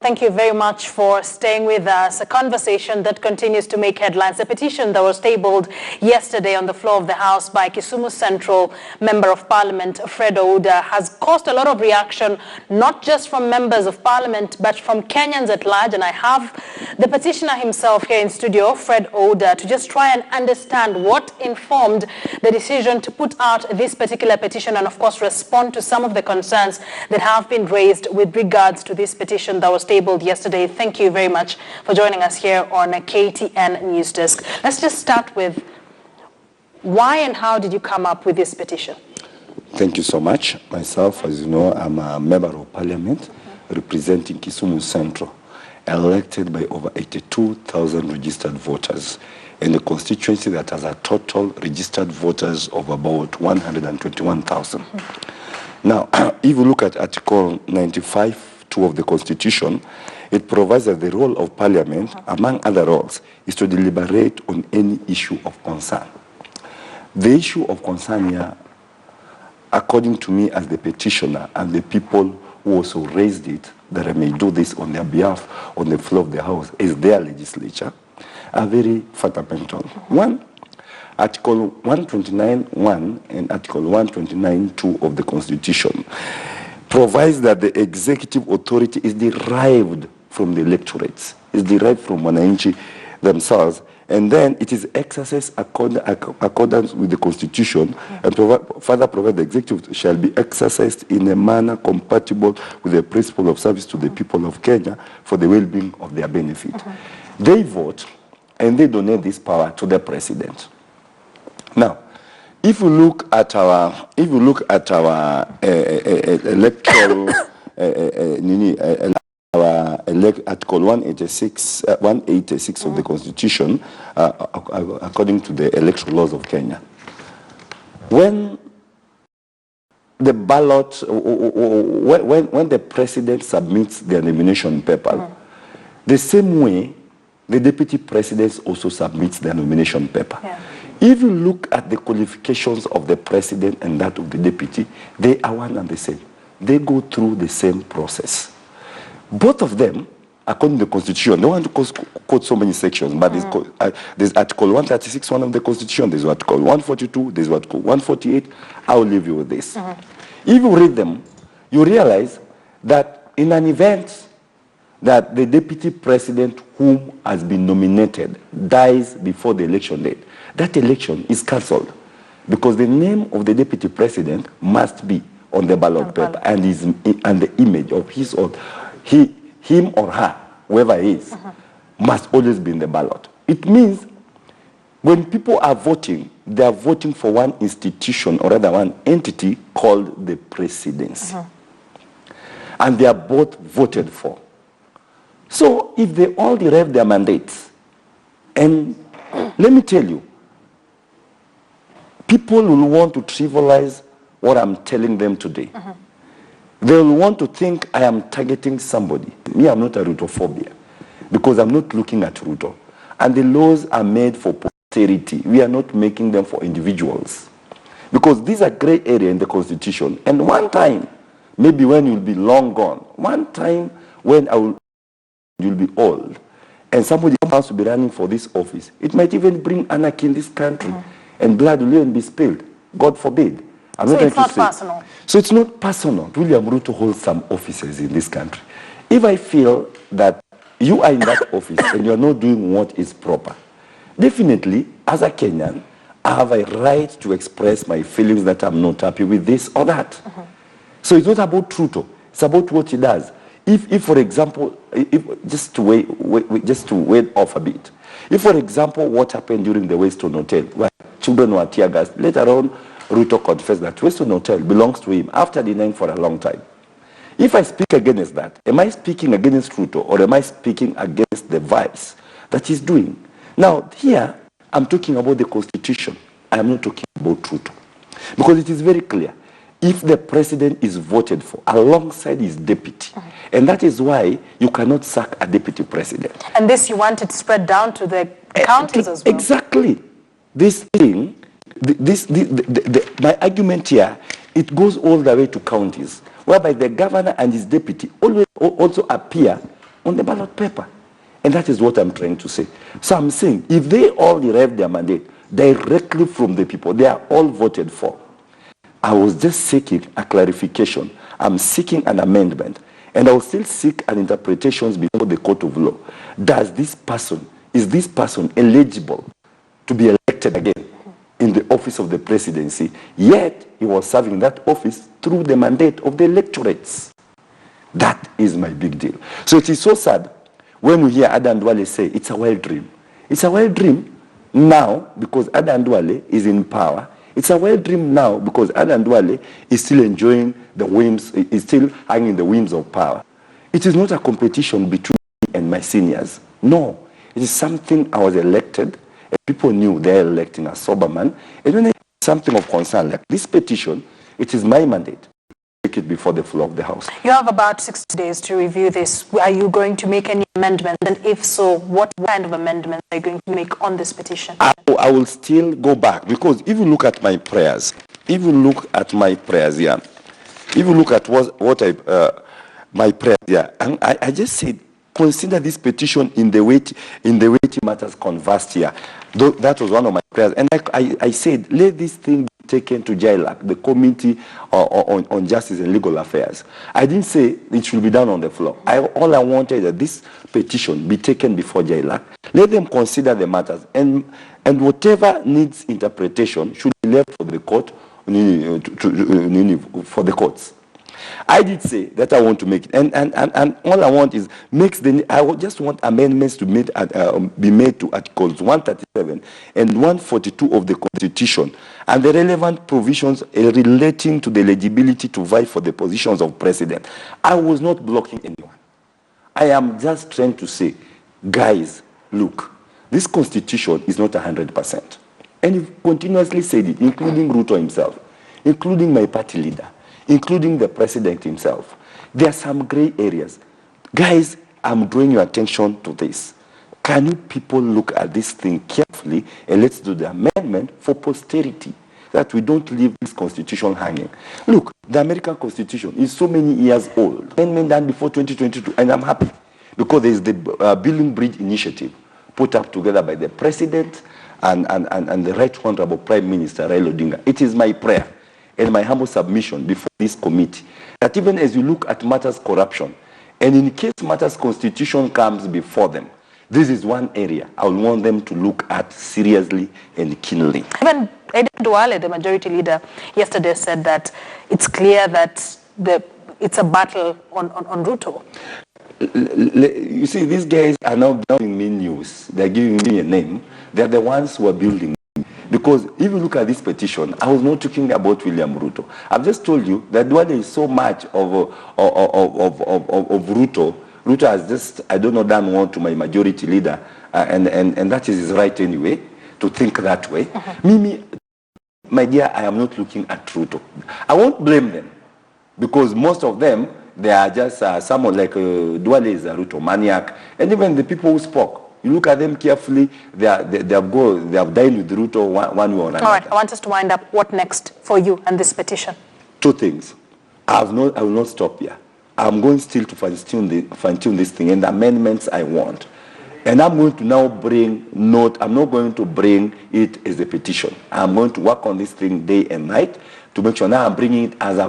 Thank you very much for staying with us. A conversation that continues to make headlines. A petition that was tabled yesterday on the floor of the House by Kisumu Central Member of Parliament Fred Ouda has caused a lot of reaction, not just from members of Parliament, but from Kenyans at large. And I have the petitioner himself here in studio, Fred Ouda, to just try and understand what informed the decision to put out this particular petition and, of course, respond to some of the concerns that have been raised with regards to this petition that was tabled yesterday. Thank you very much for joining us here on a KTN News Desk. Let's just start with why and how did you come up with this petition? Thank you so much. Myself, as you know, I'm a member of Parliament representing Kisumu Central, elected by over 82,000 registered voters in a constituency that has a total registered voters of about 121,000. Now, if you look at Article 95, 2 of the Constitution, it provides that the role of Parliament, among other roles, is to deliberate on any issue of concern. The issue of concern here, according to me as the petitioner and the people who also raised it, that I may do this on their behalf on the floor of the House, is their legislature, are very fundamental. One, Article 129.1 and Article 129.2 of the Constitution provides that the executive authority is derived from the electorates, is derived from wananchi themselves, and then it is exercised accordance with the Constitution, and further provide the executive shall be exercised in a manner compatible with the principle of service to the people of Kenya for the well-being of their benefit. They vote and they donate this power to the president. Now, if you look at our electoral Article 186 of the Constitution, according to the electoral laws of Kenya, when the ballot, when the president submits their nomination paper, the same way the deputy president also submits their nomination paper. Yeah. If you look at the qualifications of the president and that of the deputy, they are one and the same. They go through the same process. Both of them, according to the Constitution, don't want to quote so many sections, but there's Article 136, one of the Constitution, there's Article 142, there's Article 148. I'll leave you with this. If you read them, you realize that in an event that the deputy president whom has been nominated dies before the election date, that election is cancelled because the name of the deputy president must be on the ballot paper and the image of him or her, whoever he is, must always be in the ballot. It means when people are voting, they are voting for one institution or rather one entity called the presidency. And they are both voted for. So if they all derive their mandates, and let me tell you, people will want to trivialize what I'm telling them today. They will want to think I am targeting somebody. Me, I'm not a Rutophobia, because I'm not looking at Ruto. And the laws are made for posterity. We are not making them for individuals. Because these are gray area in the Constitution. And one time, maybe when you'll be long gone, one time when you'll be old, and somebody wants to be running for this office, it might even bring anarchy in this country, and blood will even be spilled. God forbid. So it's not personal. So it's not personal. William Ruto holds some offices in this country. If I feel that you are in that office and you're not doing what is proper, definitely, as a Kenyan, I have a right to express my feelings that I'm not happy with this or that. So it's not about Ruto. It's about what he does. If for example, just to wait off a bit, if, for example, what happened during the Weston Hotel, where children were tear gassed, later on, Ruto confessed that Weston Hotel belongs to him after denying for a long time. If I speak against that, am I speaking against Ruto or am I speaking against the vibes that he's doing? Now, here, I'm talking about the Constitution. I am not talking about Ruto. Because it is very clear. If the president is voted for alongside his deputy, and that is why you cannot sack a deputy president. And this you want it spread down to the counties as well? Exactly. This thing, my argument here, it goes all the way to counties, whereby the governor and his deputy always also appear on the ballot paper. And that is what I'm trying to say. So I'm saying, if they all derive their mandate directly from the people, they are all voted for. I was just seeking a clarification. I'm seeking an amendment. And I will still seek an interpretation before the court of law. Is this person eligible to be elected again in the office of the presidency? Yet he was serving that office through the mandate of the electorates. That is my big deal. So it is so sad when we hear Adan Duale say it's a wild dream. It's a wild dream now because Adan Duale is in power. It's a wild dream now because Adan Duale is still enjoying the whims, is still hanging the whims of power. It is not a competition between me and my seniors. No, it is something I was elected, and people knew they're electing a sober man. And when I something of concern like this petition, it is my mandate. Take it before the floor of the House. You have about 60 days to review this. Are you going to make any amendments? And if so, what kind of amendments are you going to make on this petition? I will still go back because if you look at my prayers, if you look at my prayers, and I just said, consider this petition in the weighty matters conversed here. That was one of my prayers. And I said, let this thing be taken to JILAC, the Committee on Justice and Legal Affairs. I didn't say it should be done on the floor. All I wanted that this petition be taken before JILAC. Let them consider the matters. And whatever needs interpretation should be left for the court, for the courts. I did say that I want to make it, and all I want is just want amendments to be made to Articles 137 and 142 of the Constitution, and the relevant provisions relating to the eligibility to vie for the positions of president. I was not blocking anyone. I am just trying to say, guys, look, this Constitution is not 100%, and he continuously said it, including Ruto himself, including my party leader, including the president himself. There are some gray areas. Guys, I'm drawing your attention to this. Can you people look at this thing carefully and let's do the amendment for posterity, that we don't leave this constitution hanging. Look, the American Constitution is so many years old. Amendment done before 2022, and I'm happy because there is the Building Bridge Initiative put up together by the president and the Right Honorable Prime Minister Raila Odinga. It is my prayer and my humble submission before this committee that even as you look at matters corruption, and in case matters constitution comes before them, this is one area I would want them to look at seriously and keenly. Even Duale, the majority leader, yesterday said that it's clear that it's a battle on Ruto. You see, these guys are now giving me news. They're giving me a name. They're the ones who are building. Because if you look at this petition, I was not talking about William Ruto. I've just told you that Duale is so much of Ruto. Ruto has just, I don't know, done one to my majority leader, and that is his right anyway, to think that way. Mimi, my dear, I am not looking at Ruto. I won't blame them, because most of them, they are just someone like Duale is a Ruto maniac, and even the people who spoke. You look at them carefully, they have dined with Ruto one way or another. All right, I want us to wind up. What next for you and this petition? Two things. I will not stop here. I'm going still to fine-tune this thing and the amendments I want. And I'm going to now I'm not going to bring it as a petition. I'm going to work on this thing day and night to make sure now I'm bringing it as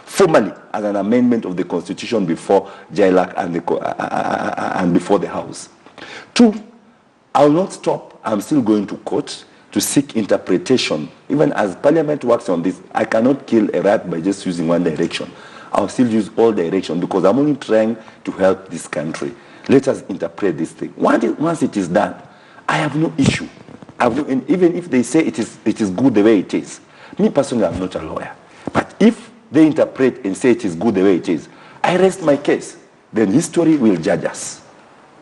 formally as an amendment of the Constitution before JILAC and before the House. Two, I will not stop. I'm still going to court to seek interpretation. Even as Parliament works on this, I cannot kill a rat by just using one direction. I'll still use all direction because I'm only trying to help this country. Let us interpret this thing. Once it is done, I have no issue. And even if they say it is good the way it is, me personally, I'm not a lawyer. But if they interpret and say it is good the way it is, I rest my case. Then history will judge us.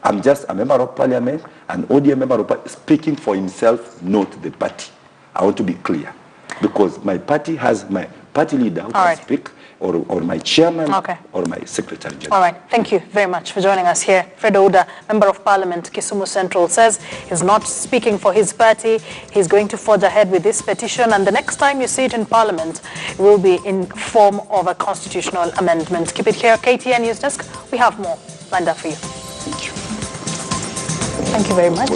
I'm just a member of parliament, an ODM member of parliament, speaking for himself, not the party. I want to be clear. Because my party has my party leader who can speak, or my chairman, or my secretary general. All right. Thank you very much for joining us here. Fred Ouda, Member of Parliament, Kisumu Central, says he's not speaking for his party. He's going to forge ahead with this petition. And the next time you see it in Parliament, it will be in form of a constitutional amendment. Keep it here, KTN News Desk. We have more lined up for you. Thank you very much.